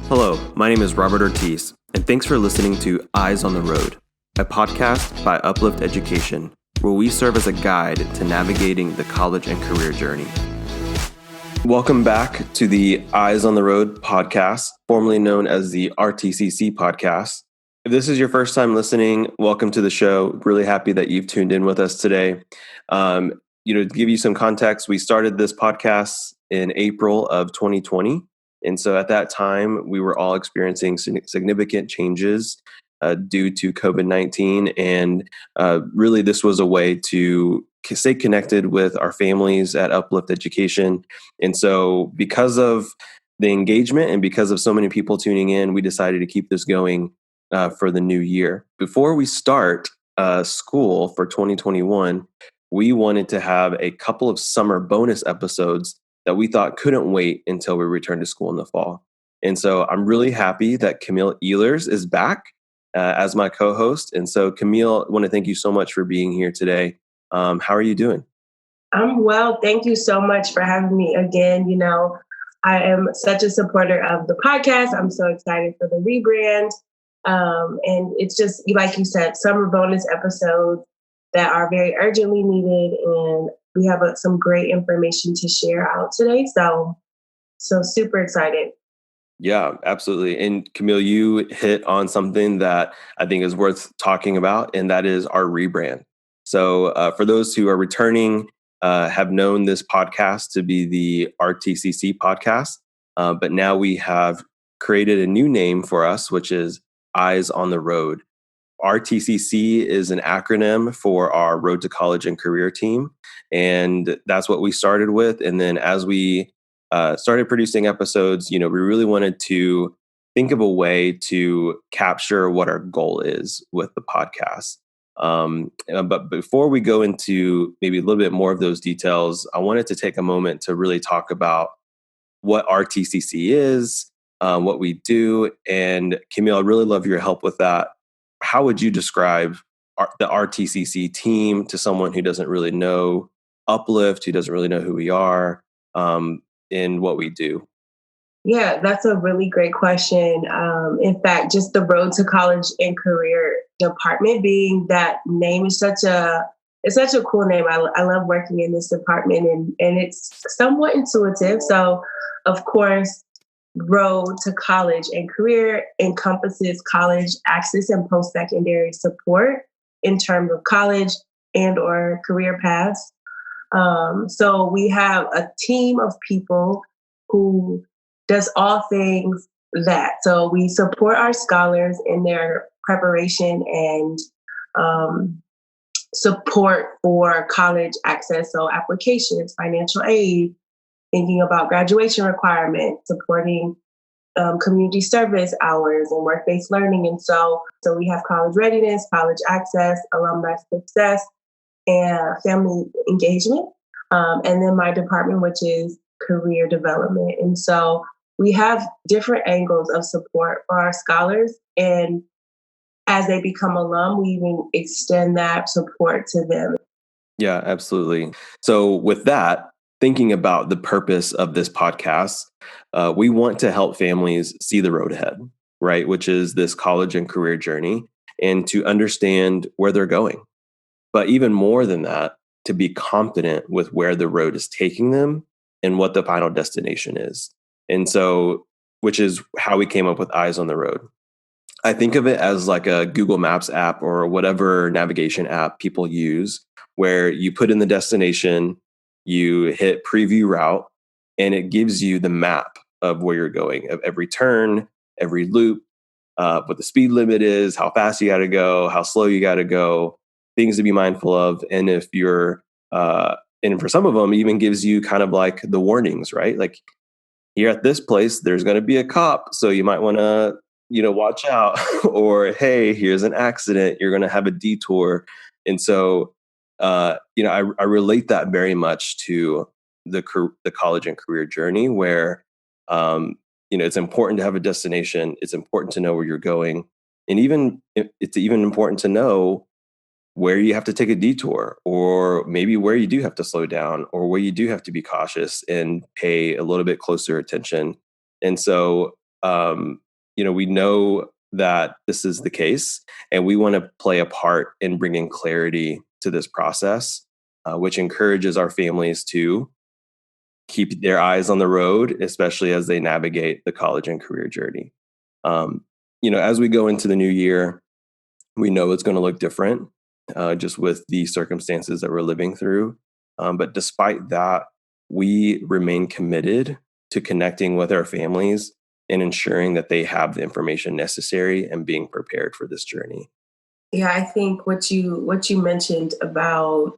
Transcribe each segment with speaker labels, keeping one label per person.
Speaker 1: Hello, my name is Robert Ortiz, and thanks for listening to Eyes on the Road, a podcast by Uplift Education, where we serve as a guide to navigating the college and career journey. Welcome back to the Eyes on the Road podcast, formerly known as the RTCC podcast. If this is your first time listening, welcome to the show. Really happy that you've tuned in with us today. To give you some context, we started this podcast in April of 2020. And so at that time, we were all experiencing significant changes due to COVID-19. And really, this was a way to stay connected with our families at Uplift Education. And so because of the engagement and because of so many people tuning in, we decided to keep this going for the new year. Before we start school for 2021, we wanted to have a couple of summer bonus episodes that we thought couldn't wait until we returned to school in the fall. And so I'm really happy that Camille Ehlers is back as my co-host. And so Camille, I want to thank you so much for being here today. How are you doing?
Speaker 2: I'm well. Thank you so much for having me again. I am such a supporter of the podcast. I'm so excited for the rebrand. And it's just, like you said, summer bonus episodes that are very urgently needed. And we have some great information to share out today. So super excited.
Speaker 1: Yeah, absolutely. And Camille, you hit on something that I think is worth talking about, and that is our rebrand. So for those who are returning, have known this podcast to be the RTCC podcast, but now we have created a new name for us, which is Eyes on the Road. RTCC is an acronym for our Road to College and Career team. And that's what we started with. And then as we started producing episodes, we really wanted to think of a way to capture what our goal is with the podcast. But before we go into maybe a little bit more of those details, I wanted to take a moment to really talk about what RTCC is, what we do. And Camille, I really love your help with that. How would you describe the RTCC team to someone who doesn't really know Uplift, who doesn't really know who we are, and what we do?
Speaker 2: Yeah, that's a really great question. In fact, just the Road to College and Career department, being that name is such a cool name. I love working in this department, and it's somewhat intuitive. So, of course, Road to College and Career encompasses college access and post-secondary support in terms of college and or career paths. So we have a team of people who does all things that. So we support our scholars in their preparation and support for college access. So applications, financial aid, thinking about graduation requirements, supporting community service hours and work-based learning. And so we have college readiness, college access, alumni success, and family engagement. And then my department, which is career development. And so we have different angles of support for our scholars. And as they become alum, we even extend that support to them.
Speaker 1: Yeah, absolutely. So with that, thinking about the purpose of this podcast, we want to help families see the road ahead, right? Which is this college and career journey, and to understand where they're going. But even more than that, to be confident with where the road is taking them and what the final destination is. And so, which is how we came up with Eyes on the Road. I think of it as like a Google Maps app or whatever navigation app people use, where you put in the destination, you hit preview route, and it gives you the map of where you're going, of every turn, every loop, what the speed limit is, how fast you got to go, how slow you got to go, things to be mindful of. And if you're, and for some of them, even gives you kind of like the warnings, right? Like, here at this place, there's going to be a cop, so you might want to, watch out. Or, hey, here's an accident, you're going to have a detour. And so, I relate that very much to the college and career journey, where, it's important to have a destination. It's important to know where you're going. And it's even important to know where you have to take a detour, or maybe where you do have to slow down, or where you do have to be cautious and pay a little bit closer attention. And so We know that this is the case, and we want to play a part in bringing clarity to this process, which encourages our families to keep their eyes on the road, especially as they navigate the college and career journey. As we go into the new year, we know it's going to look different, just with the circumstances that we're living through. But despite that, we remain committed to connecting with our families and ensuring that they have the information necessary and being prepared for this journey.
Speaker 2: Yeah, I think what you mentioned about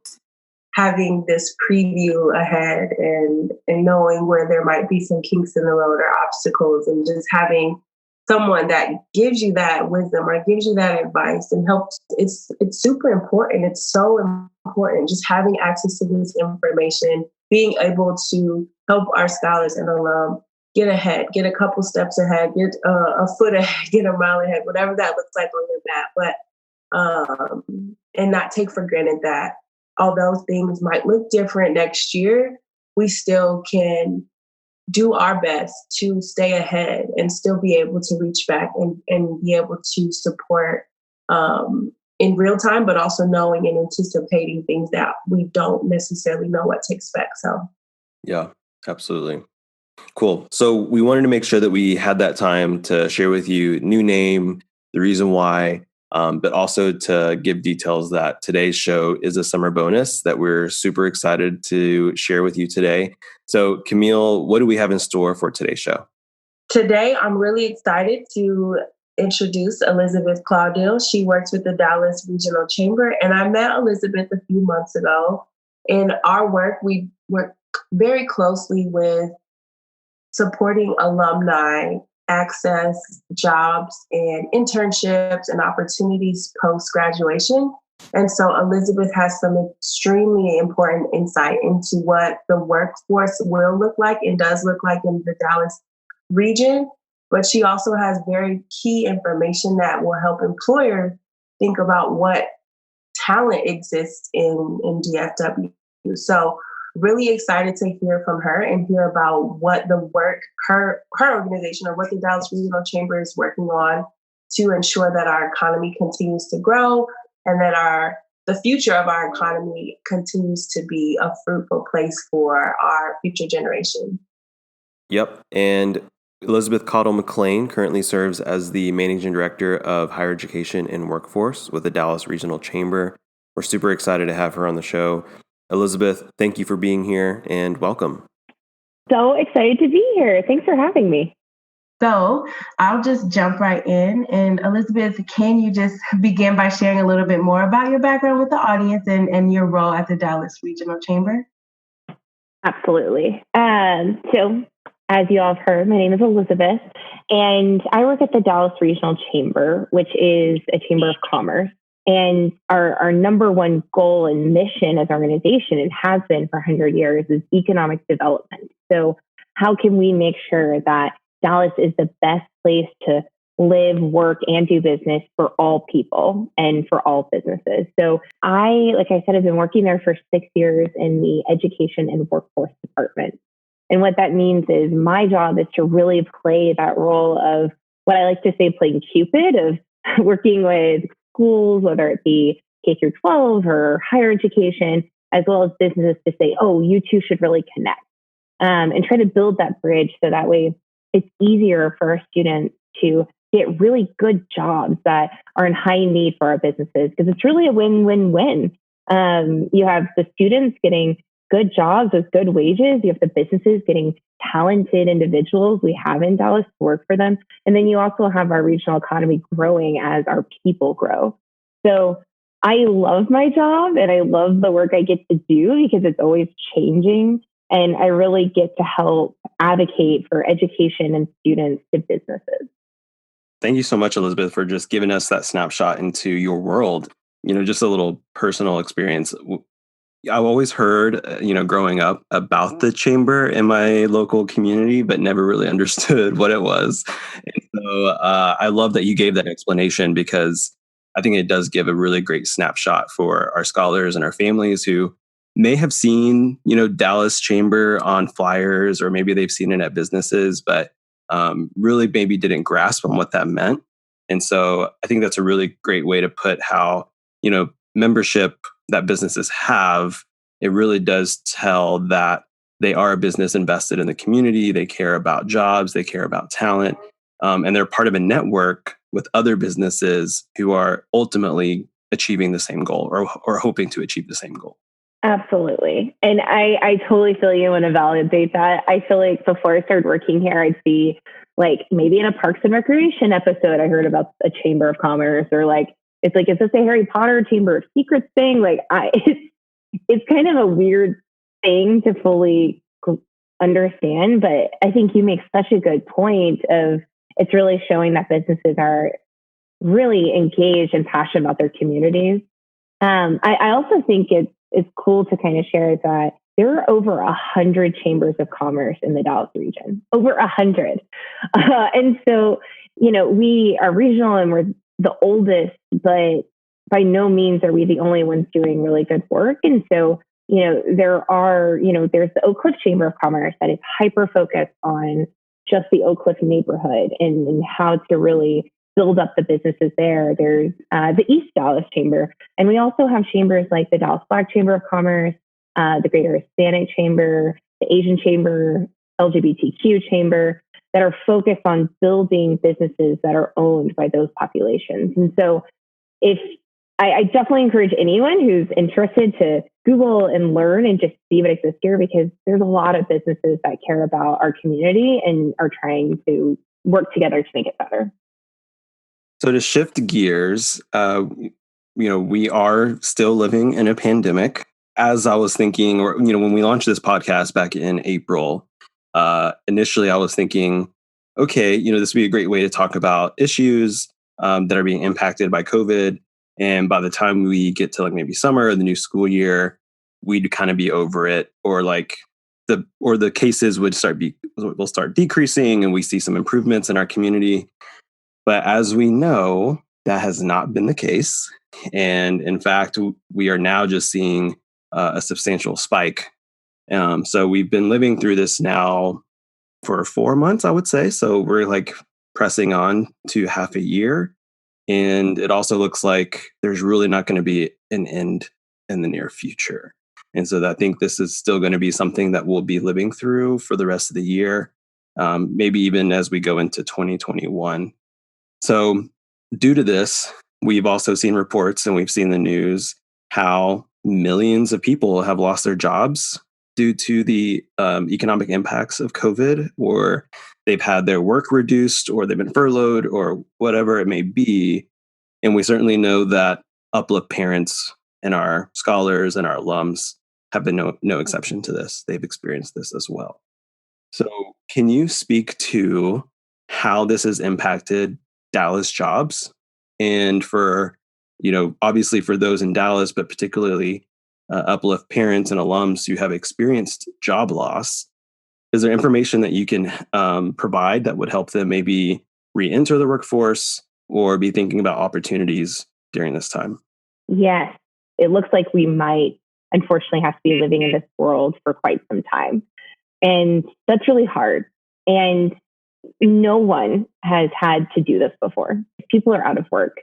Speaker 2: having this preview ahead and knowing where there might be some kinks in the road or obstacles, and just having someone that gives you that wisdom or gives you that advice and helps, it's super important. It's so important, just having access to this information, being able to help our scholars and alum get ahead, get a couple steps ahead, get a foot ahead, get a mile ahead, whatever that looks like on your map. And not take for granted that although things might look different next year, we still can do our best to stay ahead and still be able to reach back and be able to support in real time, but also knowing and anticipating things that we don't necessarily know what to expect. So,
Speaker 1: yeah, absolutely. Cool. So we wanted to make sure that we had that time to share with you new name, the reason why, but also to give details that today's show is a summer bonus that we're super excited to share with you today. So Camille, what do we have in store for today's show?
Speaker 2: Today, I'm really excited to introduce Elizabeth Caudill. She works with the Dallas Regional Chamber, and I met Elizabeth a few months ago. In our work, we work very closely with supporting alumni access jobs and internships and opportunities post-graduation. And so Elizabeth has some extremely important insight into what the workforce will look like and does look like in the Dallas region. But she also has very key information that will help employers think about what talent exists in DFW. So really excited to hear from her and hear about what the work her organization or what the Dallas Regional Chamber is working on to ensure that our economy continues to grow and that the future of our economy continues to be a fruitful place for our future generation.
Speaker 1: Yep. And Elizabeth Caudill McClain currently serves as the Managing Director of Higher Education and Workforce with the Dallas Regional Chamber. We're super excited to have her on the show. Elizabeth, thank you for being here and welcome.
Speaker 3: So excited to be here. Thanks for having me.
Speaker 2: So I'll just jump right in. And Elizabeth, can you just begin by sharing a little bit more about your background with the audience and your role at the Dallas Regional Chamber?
Speaker 3: Absolutely. So as you all have heard, my name is Elizabeth, and I work at the Dallas Regional Chamber, which is a chamber of commerce. And our number one goal and mission as an organization, and has been for 100 years, is economic development. So how can we make sure that Dallas is the best place to live, work, and do business for all people and for all businesses? So like I said, I've been working there for 6 years in the education and workforce department. And what that means is my job is to really play that role of what I like to say, playing Cupid, of working with schools, whether it be K through 12 or higher education, as well as businesses, to say, oh, you two should really connect, and try to build that bridge so that way it's easier for our students to get really good jobs that are in high need for our businesses, because it's really a win-win-win. You have the students getting good jobs with good wages. You have the businesses getting talented individuals we have in Dallas to work for them. And then you also have our regional economy growing as our people grow. So I love my job and I love the work I get to do because it's always changing. And I really get to help advocate for education and students to businesses.
Speaker 1: Thank you so much, Elizabeth, for just giving us that snapshot into your world. Just a little personal experience. I've always heard, growing up about the chamber in my local community, but never really understood what it was. And so I love that you gave that explanation, because I think it does give a really great snapshot for our scholars and our families who may have seen, Dallas Chamber on flyers, or maybe they've seen it at businesses, but really maybe didn't grasp on what that meant. And so I think that's a really great way to put how, membership that businesses have, it really does tell that they are a business invested in the community. They care about jobs, they care about talent, and they're part of a network with other businesses who are ultimately achieving the same goal or hoping to achieve the same goal.
Speaker 3: Absolutely. And I totally feel you and validate that. I feel like before I started working here, I'd see like maybe in a Parks and Recreation episode, I heard about a Chamber of Commerce, or like, it's like, is this a Harry Potter Chamber of Secrets thing? Like it's kind of a weird thing to fully understand, but I think you make such a good point of it's really showing that businesses are really engaged and passionate about their communities. I also think it's cool to kind of share that there are over 100 chambers of commerce in the Dallas region, over 100. And so, we are regional and we're the oldest, but by no means are we the only ones doing really good work. And so, there's the Oak Cliff Chamber of Commerce that is hyper focused on just the Oak Cliff neighborhood and how to really build up the businesses there. There's the East Dallas Chamber. And we also have chambers like the Dallas Black Chamber of Commerce, the Greater Hispanic Chamber, the Asian Chamber, LGBTQ Chamber, that are focused on building businesses that are owned by those populations. And so I definitely encourage anyone who's interested to Google and learn and just see what exists here, because there's a lot of businesses that care about our community and are trying to work together to make it better.
Speaker 1: So to shift gears, we are still living in a pandemic. As I was thinking, or when we launched this podcast back in April, initially I was thinking, okay, this would be a great way to talk about issues that are being impacted by COVID. And by the time we get to like maybe summer or the new school year, we'd kind of be over it, or like the cases will start decreasing, and we see some improvements in our community. But as we know, that has not been the case. And in fact, we are now just seeing a substantial spike. So we've been living through this now for 4 months, I would say. So we're like pressing on to half a year. And it also looks like there's really not going to be an end in the near future. And so I think this is still going to be something that we'll be living through for the rest of the year, maybe even as we go into 2021. So due to this, we've also seen reports and we've seen the news how millions of people have lost their jobs due to the economic impacts of COVID, or they've had their work reduced, or they've been furloughed, or whatever it may be. And we certainly know that Uplift parents and our scholars and our alums have been no exception to this. They've experienced this as well. So can you speak to how this has impacted Dallas jobs? And for, obviously for those in Dallas, but particularly Uplift parents and alums who have experienced job loss, is there information that you can provide that would help them maybe re-enter the workforce or be thinking about opportunities during this time?
Speaker 3: Yes, it looks like we might unfortunately have to be living in this world for quite some time. And that's really hard. And no one has had to do this before. People are out of work.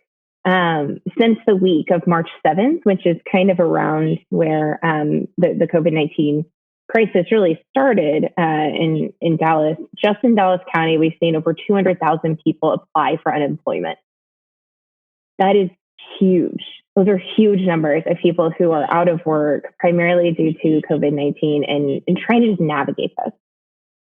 Speaker 3: Since the week of March 7th, which is kind of around where the COVID-19 crisis really started in Dallas, just in Dallas County, we've seen over 200,000 people apply for unemployment. That is huge. Those are huge numbers of people who are out of work, primarily due to COVID-19 and trying to just navigate this.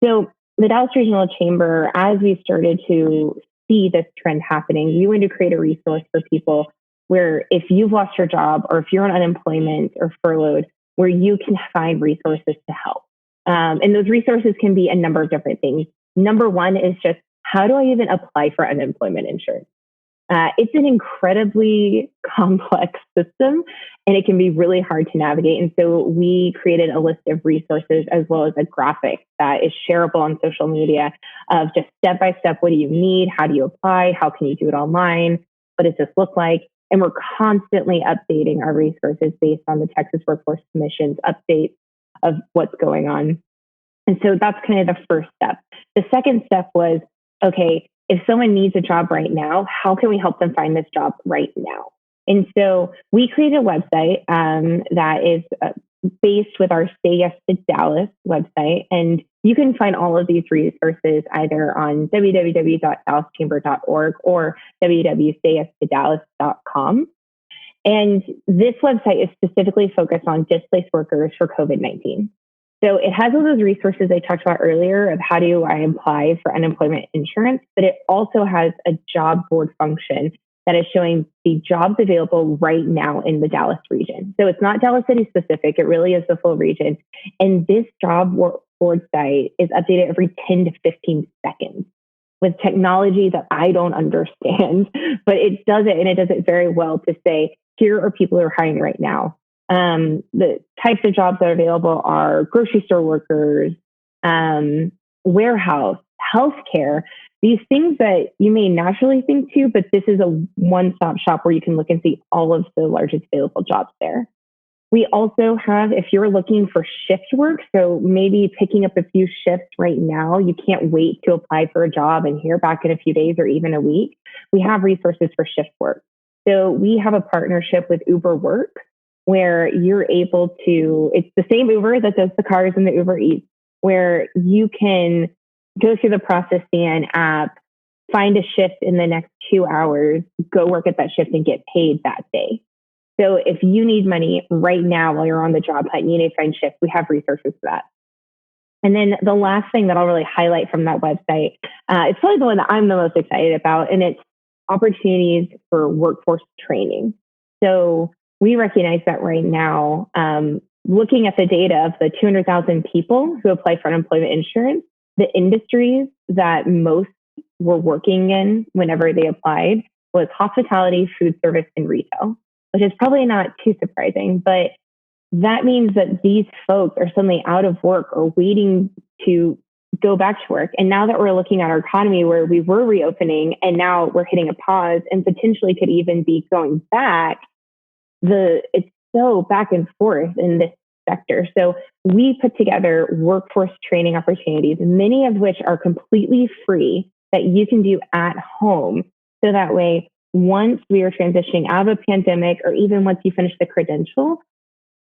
Speaker 3: So the Dallas Regional Chamber, as we started to see this trend happening, we wanted to create a resource for people where if you've lost your job or if you're on unemployment or furloughed, where you can find resources to help. And those resources can be a number of different things. Number one is just, how do I even apply for unemployment insurance? It's an incredibly complex system, and it can be really hard to navigate. And so we created a list of resources as well as a graphic that is shareable on social media of just step-by-step, what do you need? How do you apply? How can you do it online? What does this look like? And we're constantly updating our resources based on the Texas Workforce Commission's updates of what's going on. And so that's kind of the first step. The second step was, okay, if someone needs a job right now, how can we help them find this job right now? And so we created a website that is based with our Say Yes to Dallas website. And you can find all of these resources either on www.dallaschamber.org or www.sayyestodallas.com. And this website is specifically focused on displaced workers for COVID-19. So it has all those resources I talked about earlier of how do I apply for unemployment insurance, but it also has a job board function that is showing the jobs available right now in the Dallas region. So it's not Dallas City specific, it really is the full region. And this job board site is updated every 10 to 15 seconds with technology that I don't understand, but it does it, and it does it very well to say, here are people who are hiring right now. The types of jobs that are available are grocery store workers, warehouse, healthcare, these things that you may naturally think to, but this is a one-stop shop where you can look and see all of the largest available jobs there. We also have, if you're looking for shift work, so maybe picking up a few shifts right now, you can't wait to apply for a job and hear back in a few days or even a week. We have resources for shift work. So we have a partnership with Uber Work where you're able to, it's the same Uber that does the cars and the Uber Eats, where you can go through the Process Scan app, find a shift in the next 2 hours, go work at that shift and get paid that day. So if you need money right now while you're on the job hunt and you need to find shifts, we have resources for that. And then the last thing that I'll really highlight from that website, it's probably the one that I'm the most excited about, and it's opportunities for workforce training. So we recognize that right now, looking at the data of the 200,000 people who apply for unemployment insurance, the industries that most were working in whenever they applied was hospitality, food service, and retail, which is probably not too surprising, but that means that these folks are suddenly out of work or waiting to go back to work. And now that we're looking at our economy where we were reopening and now we're hitting a pause and potentially could even be going back, it's so back and forth in this sector. So we put together workforce training opportunities, many of which are completely free that you can do at home. So that way, once we are transitioning out of a pandemic, or even once you finish the credential,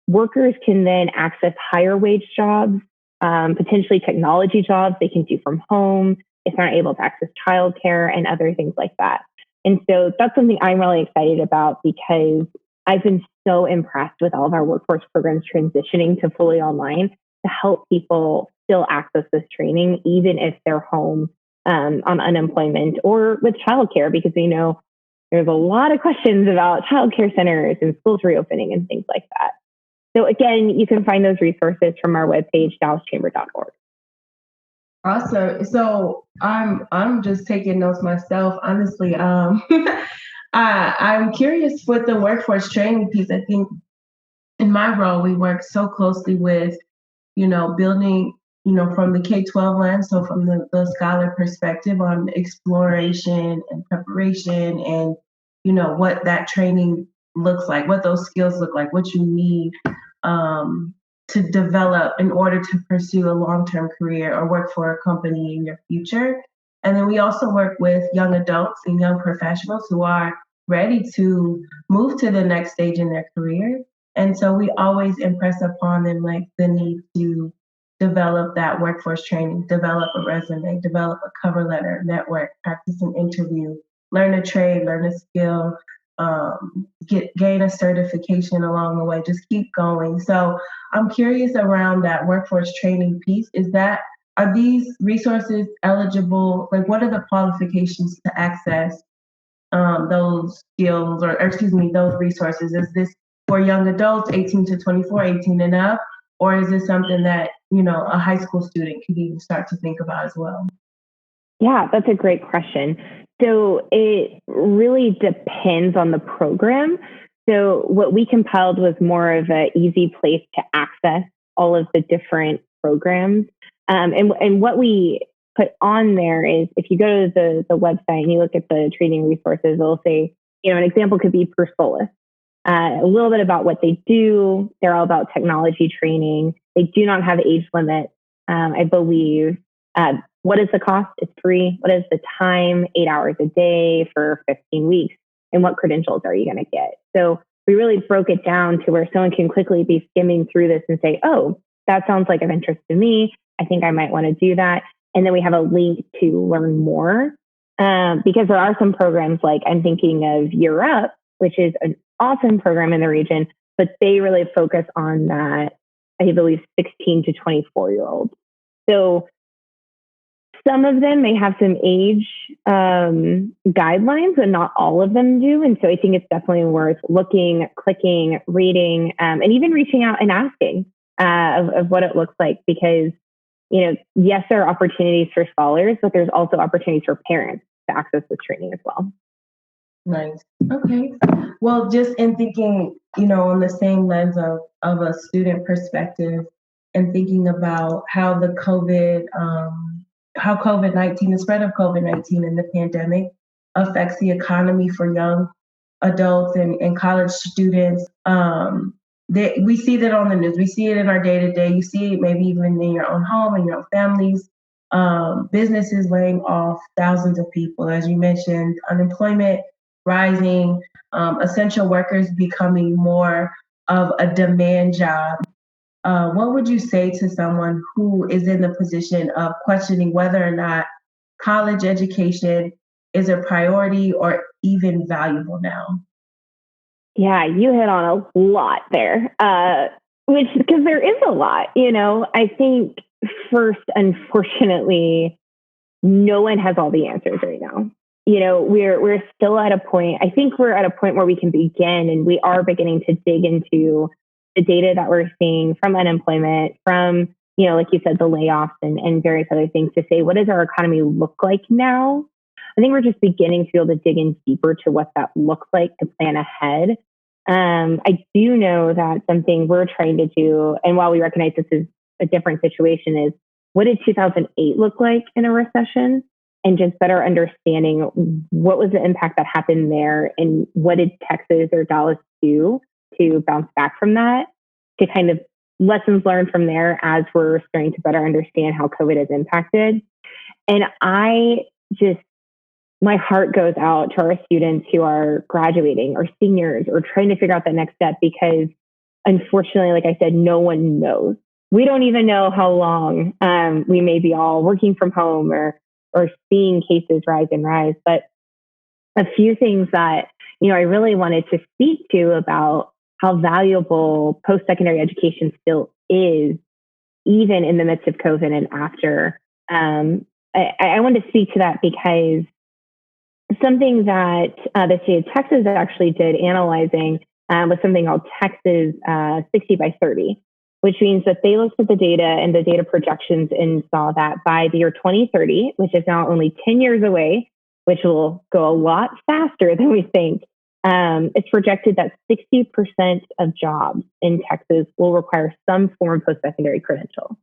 Speaker 3: workers can then access higher wage jobs, potentially technology jobs they can do from home if they're not able to access childcare and other things like that. And so that's something I'm really excited about because I've been so impressed with all of our workforce programs transitioning to fully online to help people still access this training, even if they're home on unemployment or with childcare, because we know there's a lot of questions about childcare centers and schools reopening and things like that. So again, you can find those resources from our webpage, dallaschamber.org.
Speaker 2: Awesome. So I'm just taking notes myself. Honestly, I'm curious with the workforce training piece. I think in my role, we work so closely with, building, from the K-12 lens, so from the scholar perspective on exploration and preparation and, what that training looks like, what those skills look like, what you need to develop in order to pursue a long-term career or work for a company in your future. And then we also work with young adults and young professionals who are ready to move to the next stage in their career. And so we always impress upon them the need to develop that workforce training, develop a resume, develop a cover letter, network, practice an interview, learn a trade, learn a skill, gain a certification along the way, just keep going. So I'm curious around that workforce training piece. Are these resources eligible? What are the qualifications to access those skills those resources? Is this for young adults, 18 to 24, 18 and up? Or is this something that, a high school student could even start to think about as well?
Speaker 3: Yeah, that's a great question. So it really depends on the program. So what we compiled was more of an easy place to access all of the different programs. And what we put on there is, if you go to the website and you look at the training resources, it'll say, an example could be Persolis. A little bit about what they do. They're all about technology training. They do not have age limit. I believe. What is the cost? It's free. What is the time? 8 hours a day for 15 weeks. And what credentials are you going to get? So we really broke it down to where someone can quickly be skimming through this and say, oh, that sounds like of interest to me. I think I might want to do that. And then we have a link to learn more. Because there are some programs like I'm thinking of Year Up, which is an awesome program in the region, but they really focus on that, I believe, 16 to 24-year-olds. So some of them may have some age guidelines, but not all of them do. And so I think it's definitely worth looking, clicking, reading, and even reaching out and asking of what it looks like. Because, yes, there are opportunities for scholars, but there's also opportunities for parents to access this training as well.
Speaker 2: Nice. Okay. Well, just in thinking, on the same lens of a student perspective and thinking about how the how COVID-19, the spread of COVID-19 and the pandemic affects the economy for young adults and college students. We see that on the news. We see it in our day-to-day. You see it maybe even in your own home and your own families. Businesses laying off thousands of people. As you mentioned, unemployment rising, essential workers becoming more of a demand job. What would you say to someone who is in the position of questioning whether or not college education is a priority or even valuable now?
Speaker 3: Yeah, you hit on a lot there, because there is a lot. I think first, unfortunately, no one has all the answers right now. We're still at a point. I think we're at a point where we can begin, and we are beginning to dig into the data that we're seeing from unemployment, from, like you said, the layoffs and various other things to say, what does our economy look like now? I think we're just beginning to be able to dig in deeper to what that looks like to plan ahead. I do know that something we're trying to do, and while we recognize this is a different situation, is what did 2008 look like in a recession? And just better understanding what was the impact that happened there and what did Texas or Dallas do to bounce back from that, to kind of lessons learned from there as we're starting to better understand how COVID has impacted. And my heart goes out to our students who are graduating or seniors or trying to figure out that next step, because unfortunately, like I said, no one knows. We don't even know how long we may be all working from home or seeing cases rise and rise. But a few things that, I really wanted to speak to about how valuable post-secondary education still is, even in the midst of COVID and after. I wanted to speak to that because something that the state of Texas actually did analyzing was something called Texas 60 by 30, which means that they looked at the data and the data projections and saw that by the year 2030, which is now only 10 years away, which will go a lot faster than we think, it's projected that 60% of jobs in Texas will require some form of post-secondary credential.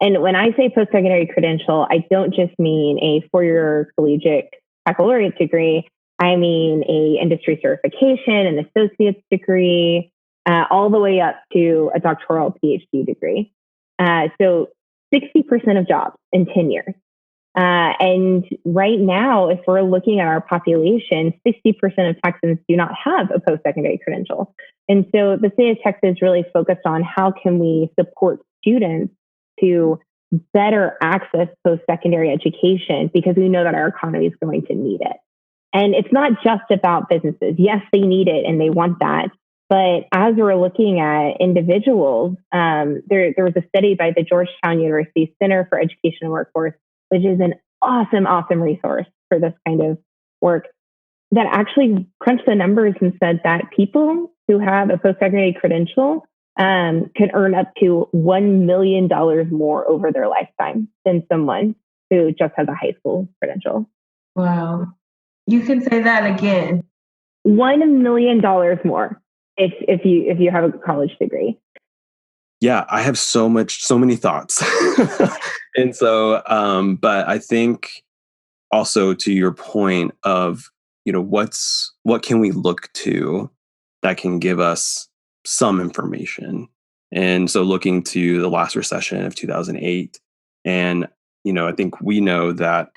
Speaker 3: And when I say post-secondary credential, I don't just mean a four-year collegiate baccalaureate degree. I mean a industry certification, an associate's degree, all the way up to a doctoral PhD degree. So 60% of jobs in 10 years. And right now, if we're looking at our population, 60% of Texans do not have a post-secondary credential. And so the state of Texas really focused on how can we support students to better access post-secondary education, because we know that our economy is going to need it. And it's not just about businesses. Yes, they need it and they want that. But as we're looking at individuals, there was a study by the Georgetown University Center for Education and Workforce, which is an awesome resource for this kind of work, that actually crunched the numbers and said that people who have a post-secondary credential can earn up to $1 million more over their lifetime than someone who just has a high school credential.
Speaker 2: Wow. You can say that again.
Speaker 3: $1 million more if you have a college degree.
Speaker 1: Yeah, I have so many thoughts. And so, but I think also to your point of, what can we look to that can give us some information? And so looking to the last recession of 2008, And, I think we know that,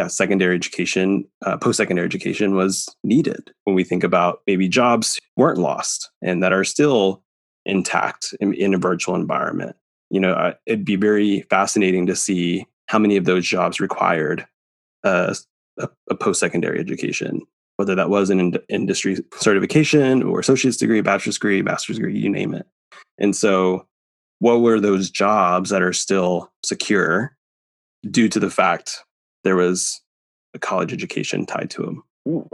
Speaker 1: secondary education, post-secondary education was needed when we think about maybe jobs weren't lost and that are still intact in a virtual environment. It'd be very fascinating to see how many of those jobs required a, a post-secondary education, whether that was an industry certification or associate's degree, bachelor's degree, master's degree, you name it. And so what were those jobs that are still secure due to the fact there was a college education tied to them?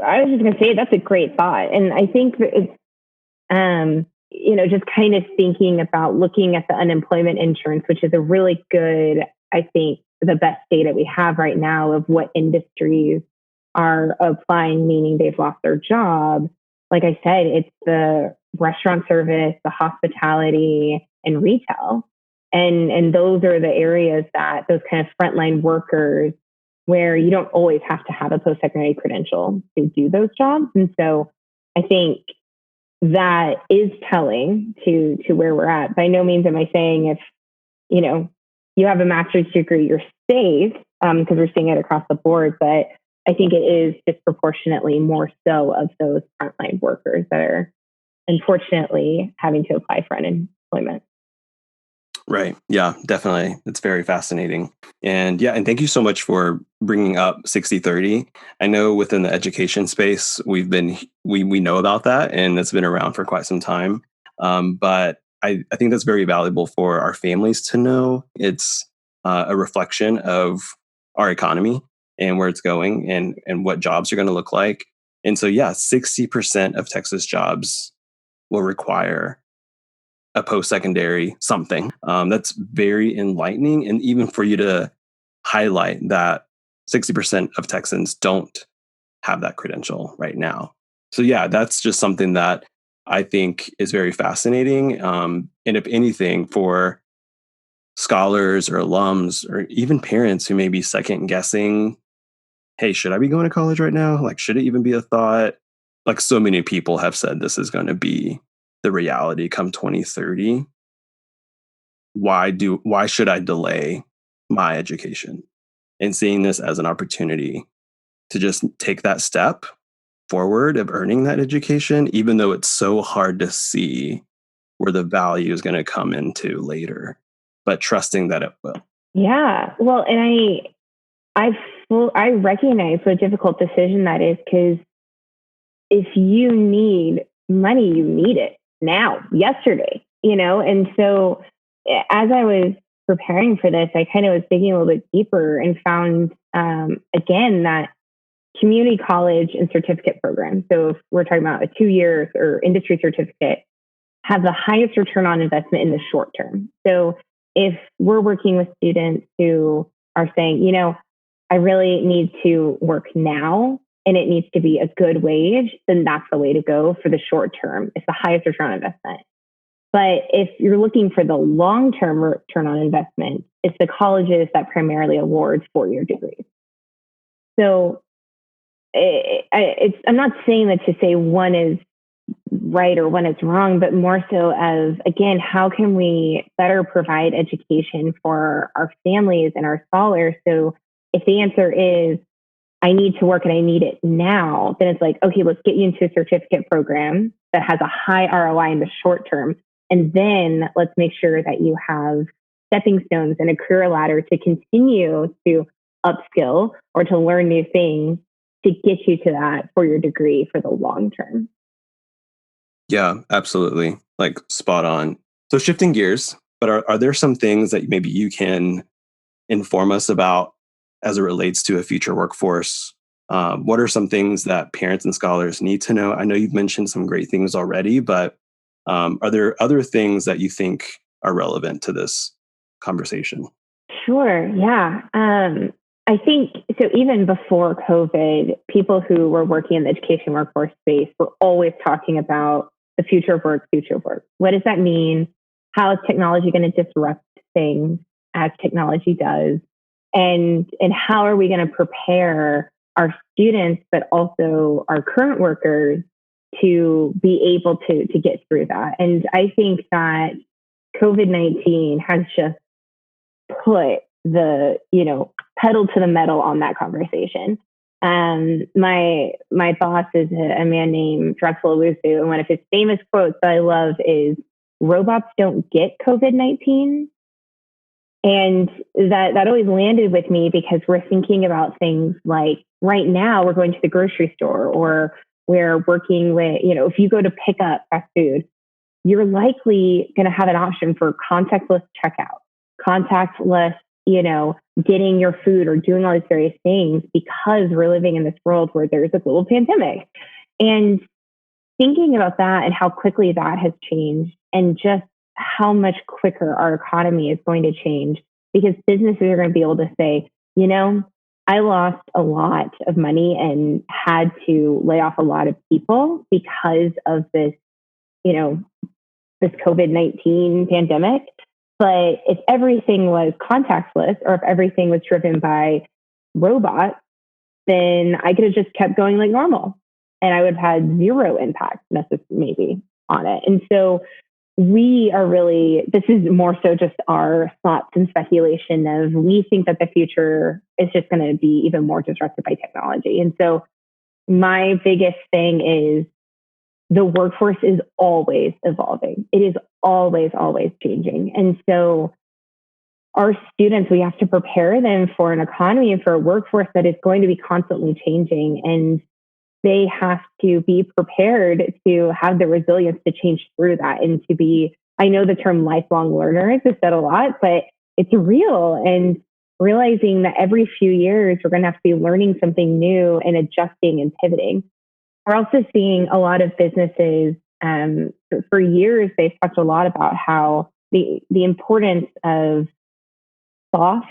Speaker 3: I was just going to say that's a great thought. And I think that it's, just kind of thinking about looking at the unemployment insurance, which is a really good, I think, the best data we have right now of what industries are applying, meaning they've lost their job. Like I said, it's the restaurant service, the hospitality, and retail. And those are the areas that those kind of frontline workers where you don't always have to have a post-secondary credential to do those jobs. And so I think that is telling to where we're at. By no means am I saying if, you have a master's degree, you're safe, because we're seeing it across the board. But I think it is disproportionately more so of those frontline workers that are unfortunately having to apply for unemployment.
Speaker 1: Right. Yeah, definitely. It's very fascinating. And thank you so much for bringing up 60/30. I know within the education space, we know about that and it's been around for quite some time. But I think that's very valuable for our families to know. It's a reflection of our economy and where it's going and what jobs are going to look like. And so, 60% of Texas jobs will require a post-secondary something. That's very enlightening. And even for you to highlight that 60% of Texans don't have that credential right now. So that's just something that I think is very fascinating. And if anything, for scholars or alums or even parents who may be second guessing, hey, should I be going to college right now? Like, should it even be a thought? Like, so many people have said this is going to be the reality come 2030. Why should I delay my education? And seeing this as an opportunity to just take that step forward of earning that education, even though it's so hard to see where the value is going to come into later, but trusting that it will.
Speaker 3: Yeah. Well, and I recognize what a difficult decision that is, because if you need money, you need it now, yesterday, And so as I was preparing for this, I kind of was digging a little bit deeper and found, again, that community college and certificate programs, so if we're talking about a 2 years or industry certificate, have the highest return on investment in the short term. So if we're working with students who are saying, I really need to work now and it needs to be a good wage, then that's the way to go for the short term. It's the highest return on investment. But if you're looking for the long-term return on investment, it's the colleges that primarily award 4-year degrees. So I'm not saying that to say one is right or one is wrong, but more so as, again, how can we better provide education for our families and our scholars? So if the answer is, I need to work and I need it now, then it's like, okay, let's get you into a certificate program that has a high ROI in the short term. And then let's make sure that you have stepping stones and a career ladder to continue to upskill or to learn new things to get you to that for your degree for the long term.
Speaker 1: Yeah, absolutely. Like, spot on. So shifting gears, but are there some things that maybe you can inform us about as it relates to a future workforce? What are some things that parents and scholars need to know? I know you've mentioned some great things already, but are there other things that you think are relevant to this conversation?
Speaker 3: Sure. Yeah. I think so. Even before COVID, people who were working in the education workforce space were always talking about the future of work, future of work. What does that mean? How is technology going to disrupt things as technology does? And how are we going to prepare our students, but also our current workers to be able to get through that? And I think that COVID-19 has just put pedal to the metal on that conversation. My boss is a man named Drexel Owusu, and one of his famous quotes that I love is, "Robots don't get COVID-19." And that always landed with me, because we're thinking about things like, right now we're going to the grocery store, or we're working with, if you go to pick up fast food, you're likely going to have an option for contactless checkout, contactless, getting your food or doing all these various things, because we're living in this world where there's a global pandemic. And thinking about that and how quickly that has changed, and just how much quicker our economy is going to change, because businesses are going to be able to say, I lost a lot of money and had to lay off a lot of people because of this, this COVID-19 pandemic. But if everything was contactless, or if everything was driven by robots, then I could have just kept going like normal, and I would have had zero impact maybe on it. And so this is more so just our thoughts and speculation of, we think that the future is just going to be even more disrupted by technology. And so my biggest thing is, the workforce is always evolving. It is always changing. And so our students, we have to prepare them for an economy and for a workforce that is going to be constantly changing. And they have to be prepared to have the resilience to change through that, and to be, I know the term lifelong learners is said a lot, but it's real. And realizing that every few years we're going to have to be learning something new and adjusting and pivoting. We're also seeing a lot of businesses, for years, they've talked a lot about how the importance of soft,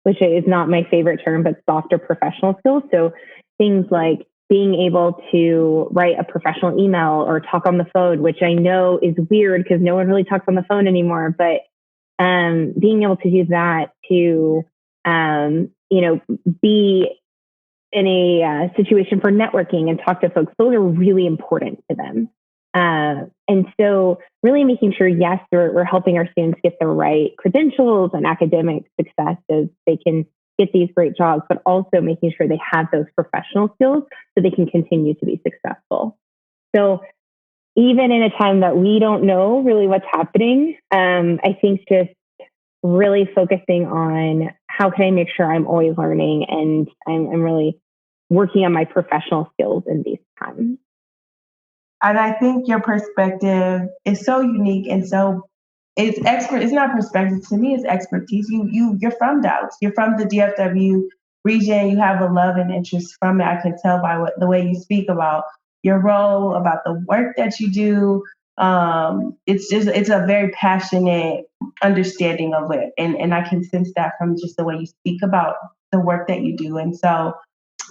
Speaker 3: which is not my favorite term, but softer professional skills. So things like being able to write a professional email or talk on the phone, which I know is weird because no one really talks on the phone anymore, but being able to do that, to, be in a situation for networking and talk to folks, those are really important to them. And so really making sure, yes, we're helping our students get the right credentials and academic success as they can get these great jobs, but also making sure they have those professional skills so they can continue to be successful. So even in a time that we don't know really what's happening, I think just really focusing on how can I make sure I'm always learning, and I'm really working on my professional skills in these times.
Speaker 2: And I think your perspective is so unique, and so it's expert. It's not perspective to me; it's expertise. You're from Dallas. You're from the DFW region. You have a love and interest from it. I can tell by the way you speak about your role, about the work that you do. It's a very passionate understanding of it, and I can sense that from just the way you speak about the work that you do. And so,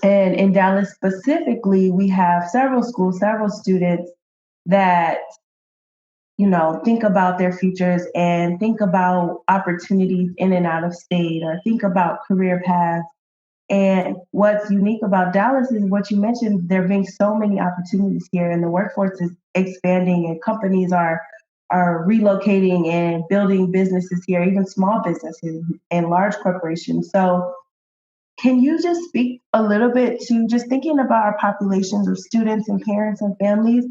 Speaker 2: and in Dallas specifically, we have several schools, several students that, think about their futures and think about opportunities in and out of state, or think about career paths. And what's unique about Dallas is what you mentioned, there being so many opportunities here, and the workforce is expanding, and companies are relocating and building businesses here, even small businesses and large corporations. So can you just speak a little bit to just thinking about our populations of students and parents and families?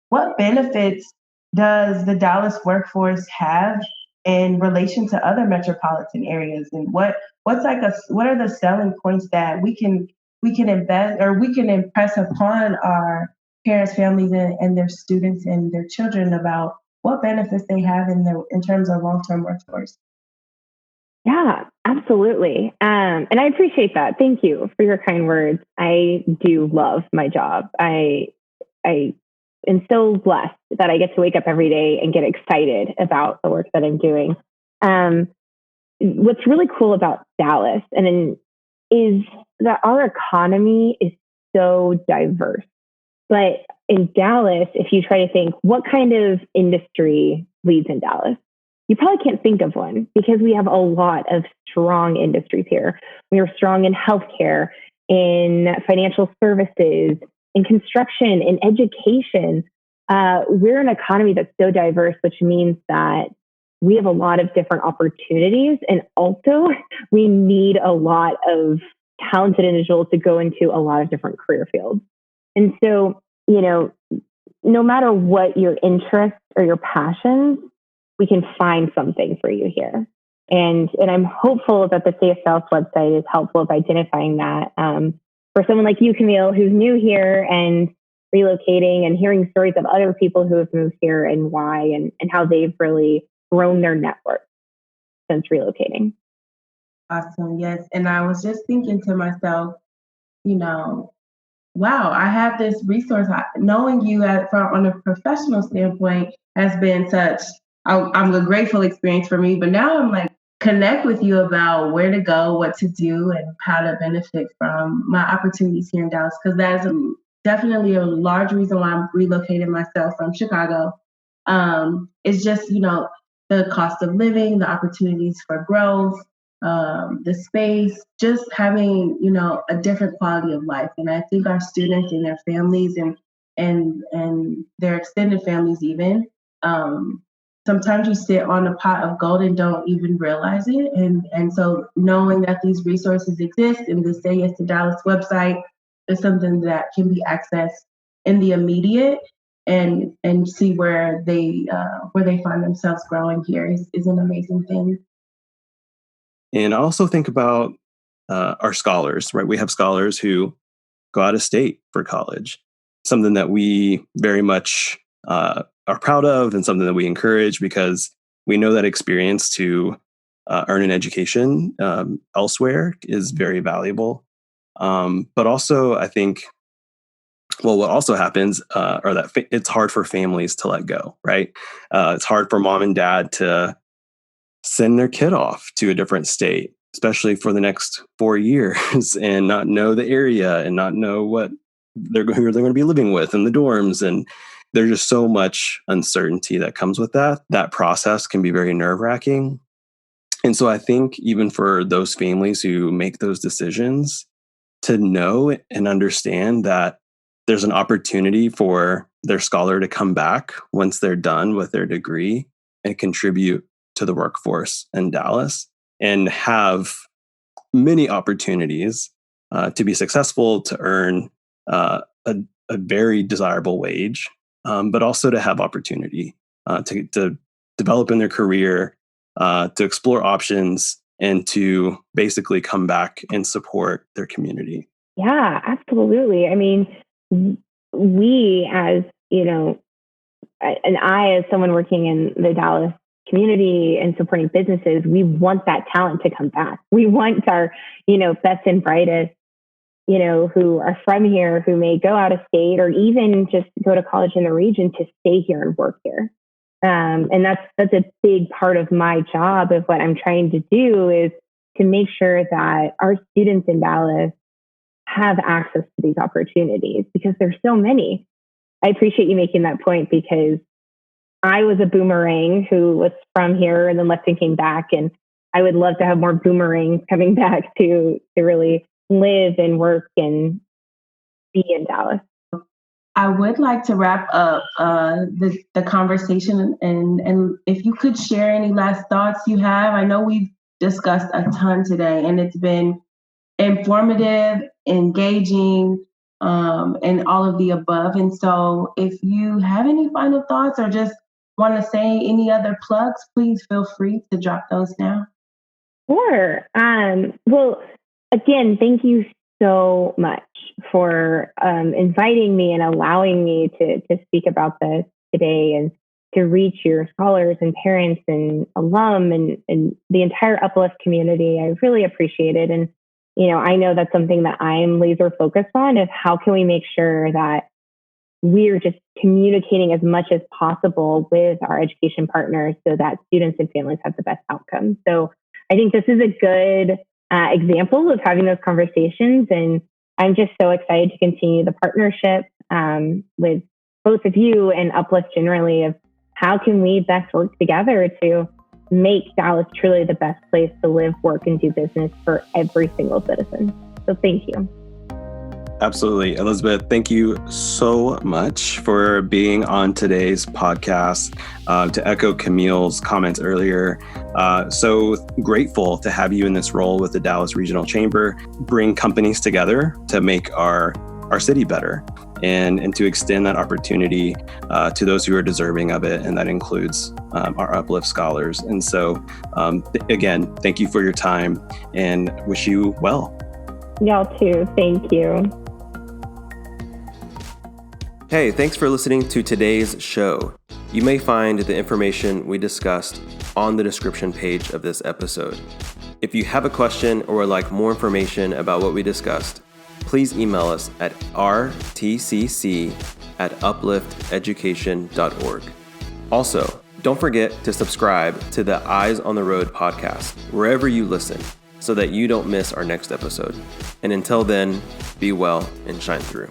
Speaker 2: What benefits does the Dallas workforce have in relation to other metropolitan areas? And what are the selling points that we can invest, or we can impress upon our parents, families, and their students and their children about what benefits they have in terms of long-term workforce?
Speaker 3: Yeah, absolutely. And I appreciate that. Thank you for your kind words. I do love my job. I am so blessed that I get to wake up every day and get excited about the work that I'm doing. What's really cool about Dallas is that our economy is so diverse. But in Dallas, if you try to think what kind of industry leads in Dallas, you probably can't think of one, because we have a lot of strong industries here. We are strong in healthcare, in financial services, in construction, in education. We're an economy that's so diverse, which means that we have a lot of different opportunities. And also we need a lot of talented individuals to go into a lot of different career fields. And so, no matter what your interests or your passions, we can find something for you here. And I'm hopeful that the Safe South website is helpful with identifying that. For someone like you, Camille, who's new here and relocating and hearing stories of other people who have moved here and why and how they've really grown their network since relocating.
Speaker 2: Awesome. Yes. And I was just thinking to myself, wow, I have this resource. Knowing you on a professional standpoint has been I'm a grateful experience for me. But now I'm like, connect with you about where to go, what to do, and how to benefit from my opportunities here in Dallas, because that is definitely a large reason why I'm relocating myself from Chicago. It's just, the cost of living, the opportunities for growth, the space, just having, a different quality of life. And I think our students and their families and their extended families even, sometimes you sit on a pot of gold and don't even realize it. And so knowing that these resources exist and the Say Yes to Dallas website is something that can be accessed in the immediate and see where they find themselves growing here is an amazing thing.
Speaker 1: And I also think about our scholars, right? We have scholars who go out of state for college, something that we very much are proud of and something that we encourage because we know that experience to earn an education elsewhere is very valuable. But also, I think, what also happens are that it's hard for families to let go, right? It's hard for mom and dad to send their kid off to a different state, especially for the next 4 years and not know the area and not know who they're going to be living with in the dorms. And there's just so much uncertainty that comes with that. That process can be very nerve-wracking. And so I think even for those families who make those decisions, to know and understand that there's an opportunity for their scholar to come back once they're done with their degree and contribute to the workforce in Dallas and have many opportunities to be successful, to earn a very desirable wage, but also to have opportunity to develop in their career, to explore options, and to basically come back and support their community.
Speaker 3: Yeah, absolutely. I mean, we as, and I as someone working in the Dallas community and supporting businesses, we want that talent to come back. We want our, best and brightest, who are from here, who may go out of state or even just go to college in the region to stay here and work here. And that's a big part of my job of what I'm trying to do is to make sure that our students in Dallas have access to these opportunities because there's so many. I appreciate you making that point because I was a boomerang who was from here and then left and came back. And I would love to have more boomerangs coming back to really live and work and be in Dallas.
Speaker 2: I would like to wrap up the conversation and if you could share any last thoughts you have. I know we've discussed a ton today and it's been informative, engaging, and all of the above. And so if you have any final thoughts or just want to say any other plugs, please feel free to drop those now.
Speaker 3: Sure. Well, again, thank you so much for inviting me and allowing me to speak about this today and to reach your scholars and parents and alum and the entire Uplift community. I really appreciate it. And, I know that's something that I'm laser focused on is how can we make sure that we're just communicating as much as possible with our education partners so that students and families have the best outcome. So I think this is a good example of having those conversations. And I'm just so excited to continue the partnership with both of you and Uplift generally of how can we best work together to make Dallas truly the best place to live, work, and do business for every single citizen. So thank you.
Speaker 1: Absolutely. Elizabeth, thank you so much for being on today's podcast. To echo Camille's comments earlier, so grateful to have you in this role with the Dallas Regional Chamber, bring companies together to make our city better and to extend that opportunity to those who are deserving of it. And that includes our Uplift Scholars. And so, again, thank you for your time and wish you well.
Speaker 3: Y'all too. Thank you.
Speaker 1: Hey, thanks for listening to today's show. You may find the information we discussed on the description page of this episode. If you have a question or would like more information about what we discussed, please email us at rtcc@uplifteducation.org. Also, don't forget to subscribe to the Eyes on the Road podcast wherever you listen so that you don't miss our next episode. And until then, be well and shine through.